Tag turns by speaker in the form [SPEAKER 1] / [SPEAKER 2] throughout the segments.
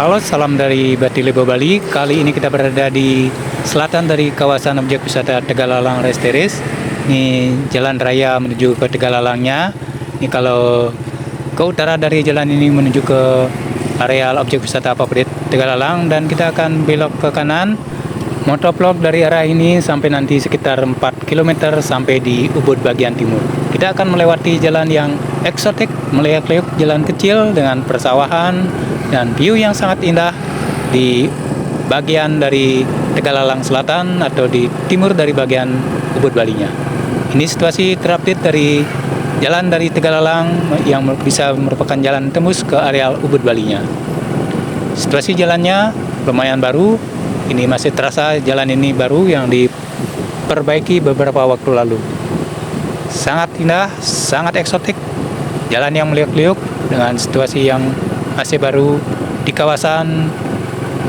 [SPEAKER 1] Halo, salam dari Batilebo Bali. Kali ini kita berada di selatan dari kawasan objek wisata Tegalalang Resteris. Ini jalan raya menuju ke Tegalalangnya. Ini kalau ke utara dari jalan ini menuju ke areal objek wisata favorit Tegalalang, dan kita akan belok ke kanan. Motovlog dari arah ini sampai nanti sekitar 4 km sampai di Ubud bagian timur. Kita akan melewati jalan yang eksotik, melihat-lihat jalan kecil dengan persawahan dan view yang sangat indah di bagian dari Tegalalang Selatan atau di timur dari bagian Ubud Balinya. Ini situasi terupdate dari jalan dari Tegalalang yang bisa merupakan jalan tembus ke areal Ubud Balinya. Situasi jalannya lumayan baru. Ini masih terasa jalan ini baru yang diperbaiki beberapa waktu lalu. Sangat indah, sangat eksotik. Jalan yang meliuk-liuk dengan situasi yang masih baru di kawasan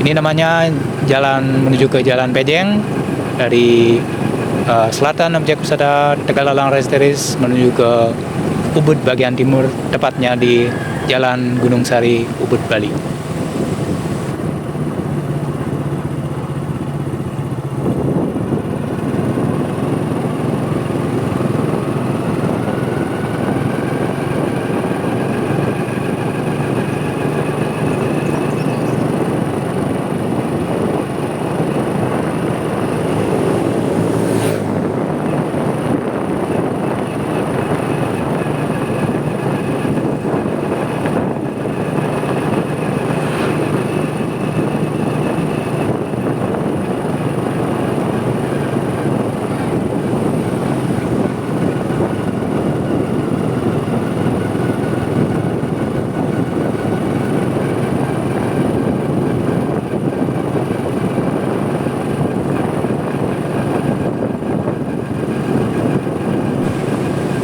[SPEAKER 1] ini, namanya jalan menuju ke Jalan Pejeng dari selatan objek wisata Tegalalang Resteris menuju ke Ubud bagian timur, tepatnya di Jalan Gunung Sari, Ubud, Bali.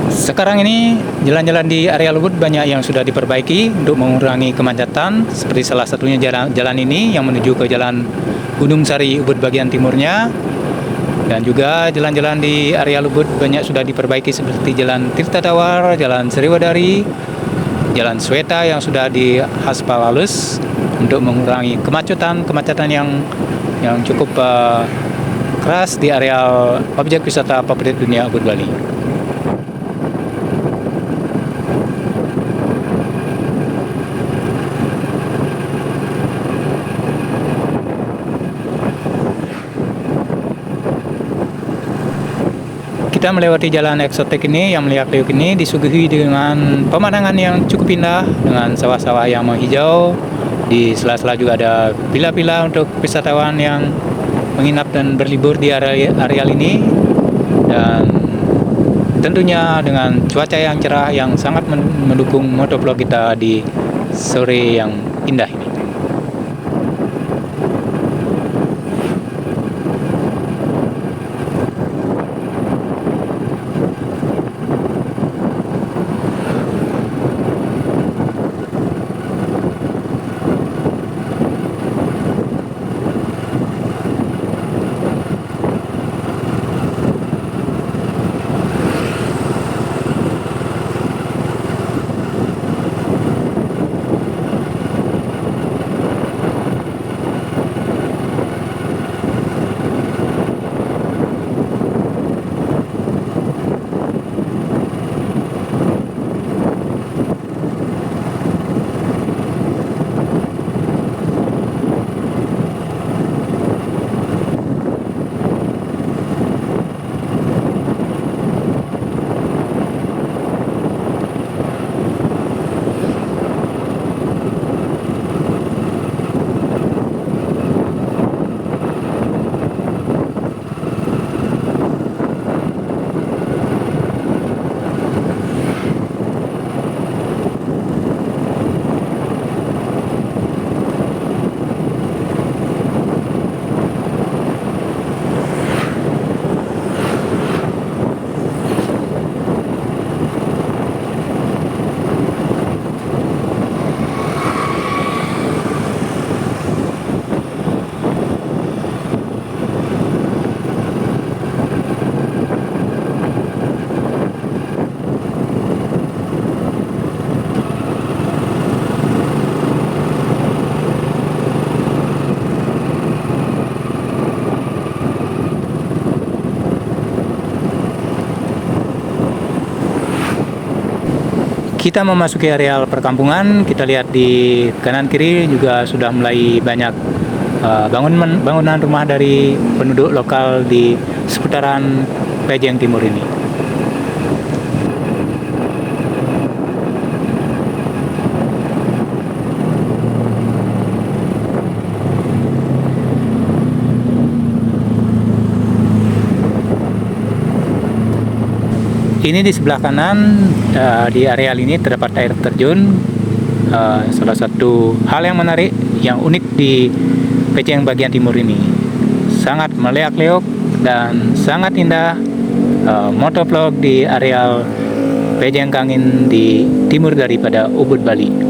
[SPEAKER 1] Sekarang ini jalan-jalan di area Ubud banyak yang sudah diperbaiki untuk mengurangi kemacetan, seperti salah satunya jalan ini yang menuju ke Jalan Gunung Sari Ubud bagian timurnya, dan juga jalan-jalan di area Ubud banyak sudah diperbaiki seperti Jalan Tirta Tawar, Jalan Seriwadari, Jalan Sweta yang sudah diaspal halus untuk mengurangi kemacetan yang cukup keras di area objek wisata favorit dunia Ubud Bali. Kita melewati jalan eksotik ini yang meliuk-liuk ini disuguhi dengan pemandangan yang cukup indah dengan sawah-sawah yang menghijau. Di sela-sela juga ada villa-villa untuk wisatawan yang menginap dan berlibur di areal ini, dan tentunya dengan cuaca yang cerah yang sangat mendukung motovlog kita di sore yang indah ini. Kita memasuki areal perkampungan, kita lihat di kanan kiri juga sudah mulai banyak bangunan rumah dari penduduk lokal di seputaran Pejeng Timur ini. Ini di sebelah kanan, di areal ini terdapat air terjun. Salah satu hal yang menarik, yang unik di Pejeng bagian timur ini. Sangat meleak-leok dan sangat indah. Motovlog di areal Pejeng Kangin di timur daripada Ubud, Bali.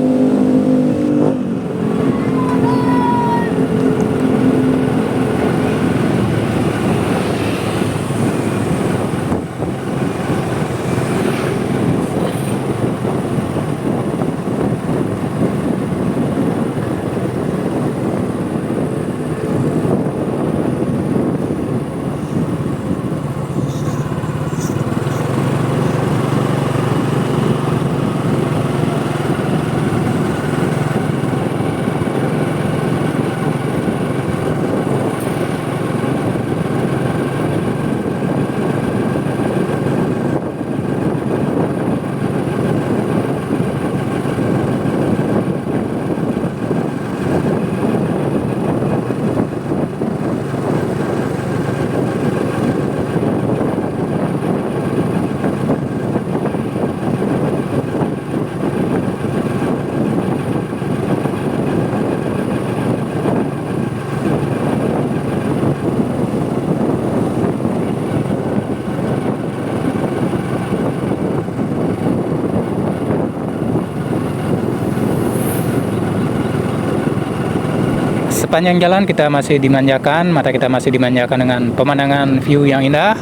[SPEAKER 1] Sepanjang jalan kita masih dimanjakan, mata kita masih dimanjakan dengan pemandangan view yang indah,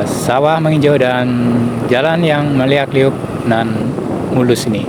[SPEAKER 1] sawah menghijau dan jalan yang meliak-liuk dan mulus ini.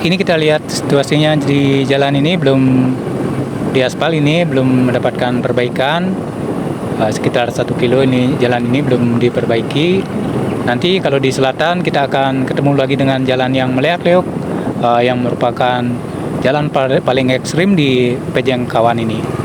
[SPEAKER 1] Ini kita lihat situasinya di jalan ini di aspal ini belum mendapatkan perbaikan. Sekitar 1 kilo ini jalan ini belum diperbaiki. Nanti kalau di selatan kita akan ketemu lagi dengan jalan yang meleak-leok, yang merupakan jalan paling ekstrim di Pejeng Kawan ini.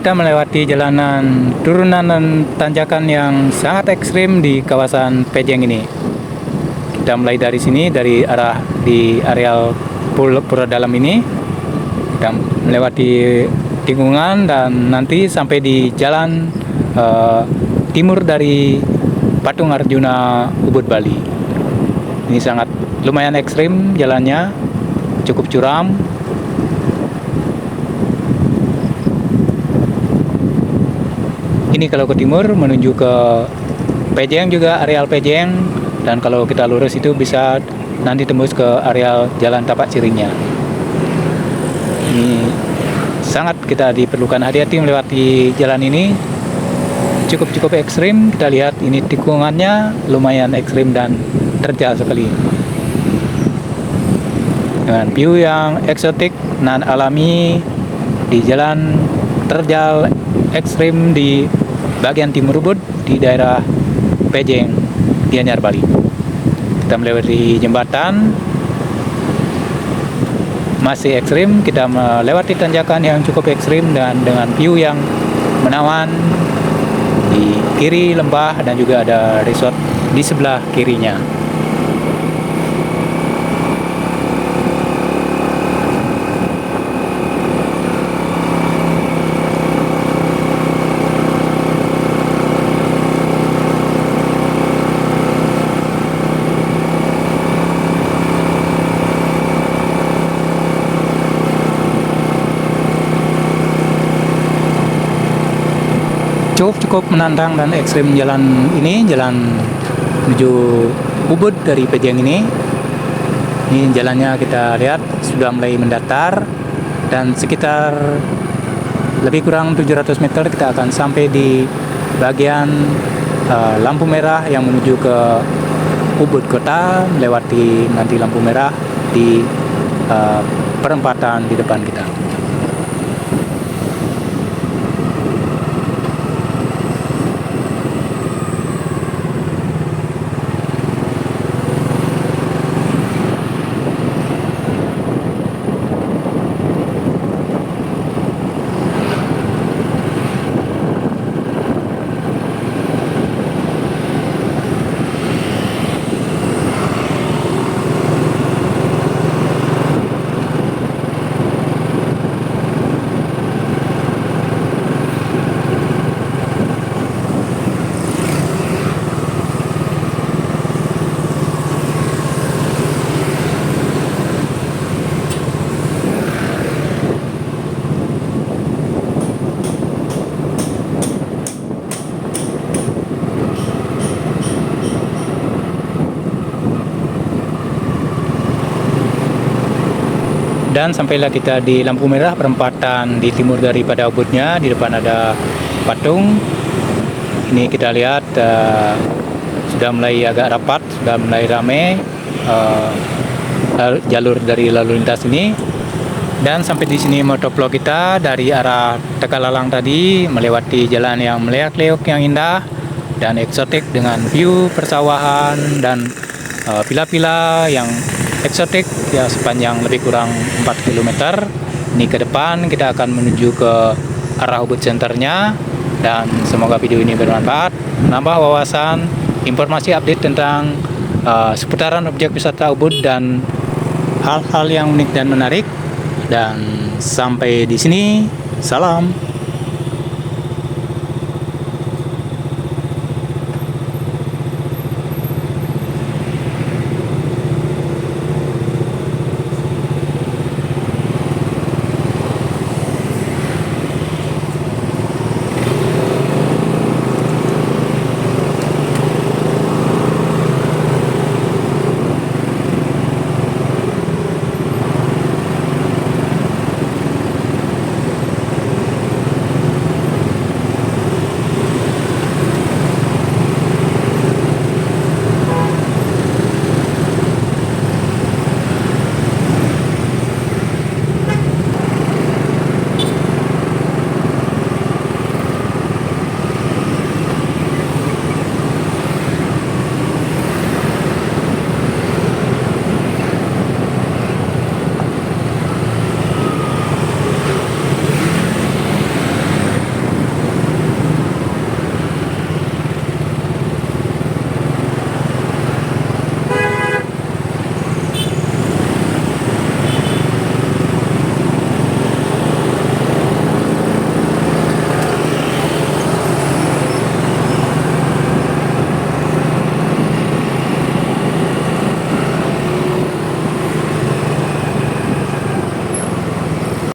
[SPEAKER 1] kita melewati jalanan turunan dan tanjakan yang sangat ekstrim di kawasan Pejeng ini. Kita mulai dari sini, dari arah di areal Pura Dalam ini, kita melewati tikungan dan nanti sampai di jalan timur dari Patung Arjuna Ubud Bali. Ini sangat lumayan ekstrim jalannya, cukup curam. Ini kalau ke timur menuju ke Pejeng, juga areal Pejeng, dan kalau kita lurus itu bisa nanti tembus ke areal Jalan Tapak Ciringnya. Ini sangat kita diperlukan hati-hati melewati jalan ini, cukup ekstrim. Kita lihat ini tikungannya lumayan ekstrim dan terjal sekali, dengan view yang eksotik dan alami di jalan terjal ekstrim di bagian timur Ubud di daerah Pejeng, Gianyar, Bali. Kita melewati jembatan masih ekstrim, kita melewati tanjakan yang cukup ekstrim dan dengan view yang menawan. Di kiri lembah dan juga ada resort di sebelah kirinya. Cukup menantang dan ekstrim jalan ini, jalan menuju Ubud dari Pejeng ini. Ini jalannya kita lihat sudah mulai mendatar, dan sekitar lebih kurang 700 meter kita akan sampai di bagian lampu merah yang menuju ke Ubud Kota, melewati nanti lampu merah di perempatan di depan kita. Dan sampailah kita di lampu merah perempatan di timur daripada Ubudnya. Di depan ada patung. Ini kita lihat sudah mulai agak rapat, sudah mulai ramai jalur dari lalu lintas ini. Dan sampai di sini motovlog kita dari arah Tegalalang tadi, melewati jalan yang meleak-leok yang indah dan eksotik dengan view persawahan dan pila-pila yang eksotik ya, sepanjang lebih kurang 4 km. Ini ke depan kita akan menuju ke arah Ubud Centernya, dan semoga video ini bermanfaat, menambah wawasan, informasi update tentang seputaran objek wisata Ubud dan hal-hal yang unik dan menarik. Dan sampai di sini, salam.